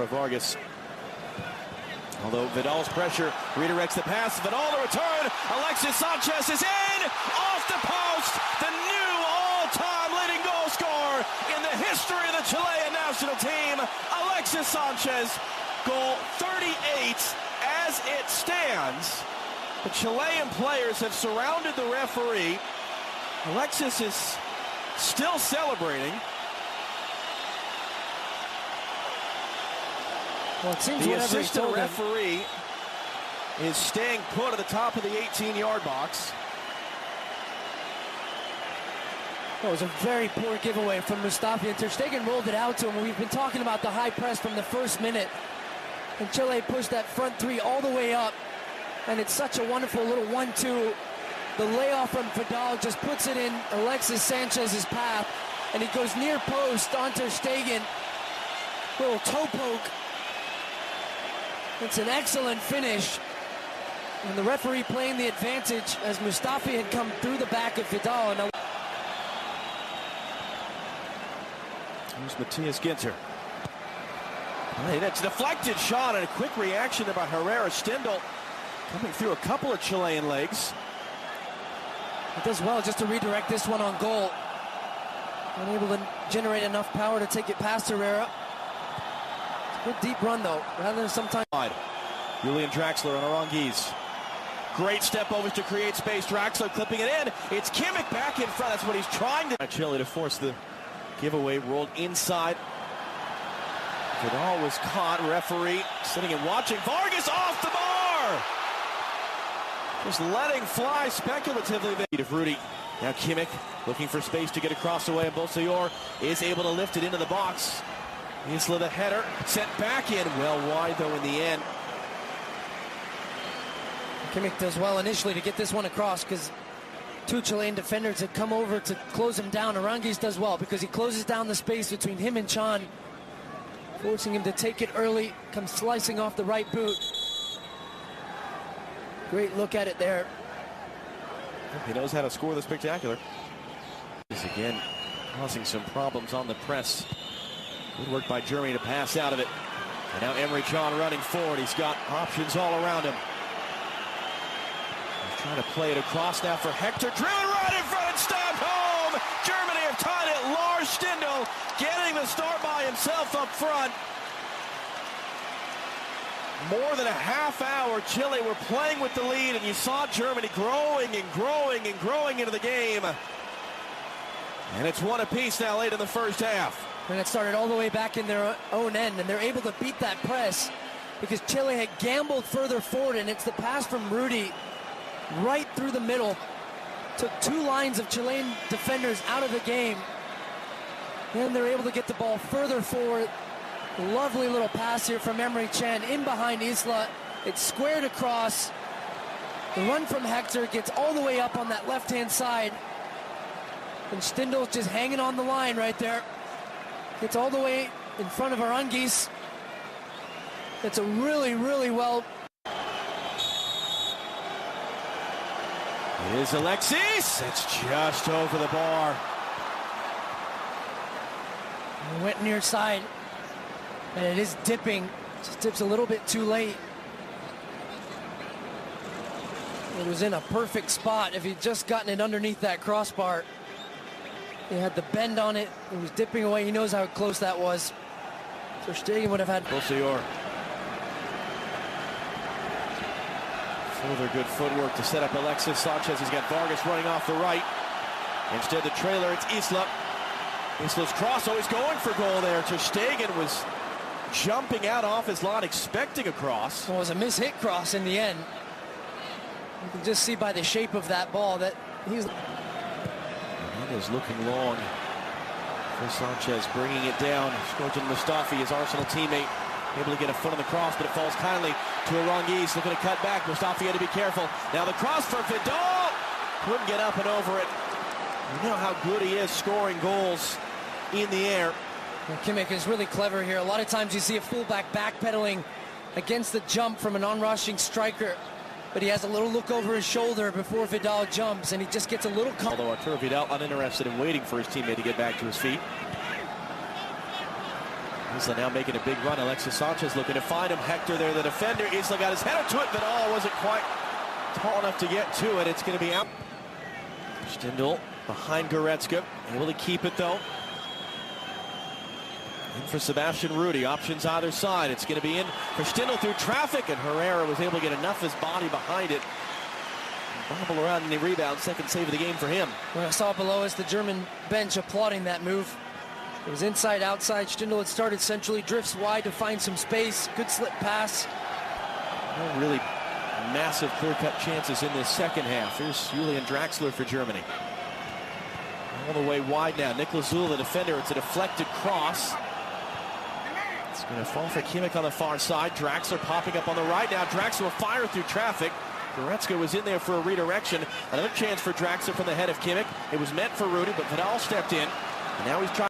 Vargas. Although Vidal's pressure redirects the pass, Vidal the return. Alexis Sanchez is in, off the post. The new all-time leading goal scorer in the history of the Chilean national team, Alexis Sanchez. Goal 38 as it stands. The Chilean players have surrounded the referee. Alexis is still celebrating. Well, it seems the assistant referee is staying put at the top of the 18-yard box. That was a very poor giveaway from Mustafi, and Ter Stegen rolled it out to him. We've been talking about the high press from the first minute, and Chile pushed that front three all the way up, and it's such a wonderful little 1-2. The layoff from Vidal just puts it in Alexis Sanchez's path, and he goes near post on Ter Stegen. Little toe poke. It's an excellent finish, and the referee playing the advantage as Mustafi had come through the back of Vidal. And here's Matthias Ginter. That's a deflected shot and a quick reaction by Herrera. Stindl coming through a couple of Chilean legs. It does well just to redirect this one on goal. Unable to generate enough power to take it past Herrera. Good deep run though, rather than sometimes. Julian Draxler on Aranguiz. Great step over to create space. Draxler clipping it in. It's Kimmich back in front. That's what he's trying to. Chile to force the giveaway. Rolled inside. Vidal was caught. Referee sitting and watching. Vargas off the bar. Just letting fly speculatively. Of Rudy. Now Kimmich looking for space to get across the way. And Bolsellor is able to lift it into the box. Isla the header, sent back in, well wide though in the end. Kimmich does well initially to get this one across because two Chilean defenders had come over to close him down. Aranguiz does well because he closes down the space between him and Chan, forcing him to take it early, comes slicing off the right boot. Great look at it there. He knows how to score the spectacular. He's again causing some problems on the press. Good work by Germany to pass out of it. And now Emre Can running forward. He's got options all around him. He's trying to play it across now for Hector. Drilling right in front and stopped home. Germany have tied it. Lars Stindl getting the start by himself up front. More than a half hour, Chile were playing with the lead, and you saw Germany growing and growing and growing into the game. And it's one apiece now late in the first half. And it started all the way back in their own end, and they're able to beat that press because Chile had gambled further forward, and it's the pass from Rudy right through the middle. Took two lines of Chilean defenders out of the game. Then they're able to get the ball further forward. Lovely little pass here from Emre Can in behind Isla. It's squared across. The run from Hector gets all the way up on that left-hand side. And Stindl's just hanging on the line right there. Gets all the way in front of Aranguiz. That's a really, really well. It is Alexis. It's just over the bar. He went near side. And it is dipping. Just dips a little bit too late. It was in a perfect spot. If he'd just gotten it underneath that crossbar. He had the bend on it. It was dipping away. He knows how close that was. Ter Stegen would have had. Bolsellor. Further good footwork to set up Alexis Sanchez. He's got Vargas running off the right. Instead, the trailer, it's Isla. Isla's cross, always going for goal there. Ter Stegen was jumping out off his line, expecting a cross. Well, it was a miss-hit cross in the end. You can just see by the shape of that ball that he's. That is looking long for Sanchez, bringing it down. Scourgeon Mustafi, his Arsenal teammate, able to get a foot on the cross, but it falls kindly to Aranguiz, looking to cut back. Mustafi had to be careful. Now the cross for Vidal. Couldn't get up and over it. You know how good he is scoring goals in the air. Well, Kimmich is really clever here. A lot of times you see a fullback backpedaling against the jump from an on-rushing striker. But he has a little look over his shoulder before Vidal jumps, and he just gets a little. Although Arturo Vidal uninterested in waiting for his teammate to get back to his feet. Isla now making a big run. Alexis Sanchez looking to find him. Hector there, the defender. Isla got his header to it, but wasn't quite tall enough to get to it. It's going to be out. Stindl behind Goretzka. Able to keep it, though. In for Sebastian Rudy. Options either side. It's going to be in for Stindl through traffic, and Herrera was able to get enough of his body behind it. Bobble around in the rebound. Second save of the game for him. Well, I saw below us the German bench applauding that move. It was inside, outside. Stindl had started centrally, drifts wide to find some space. Good slip pass. No really massive clear-cut chances in this second half. Here's Julian Draxler for Germany. All the way wide now. Niklas Süle, the defender. It's a deflected cross. It's going to fall for Kimmich on the far side. Draxler popping up on the right now. Draxler will fire through traffic. Goretzka was in there for a redirection. Another chance for Draxler from the head of Kimmich. It was meant for Rudy, but Vidal stepped in. And now he's trying.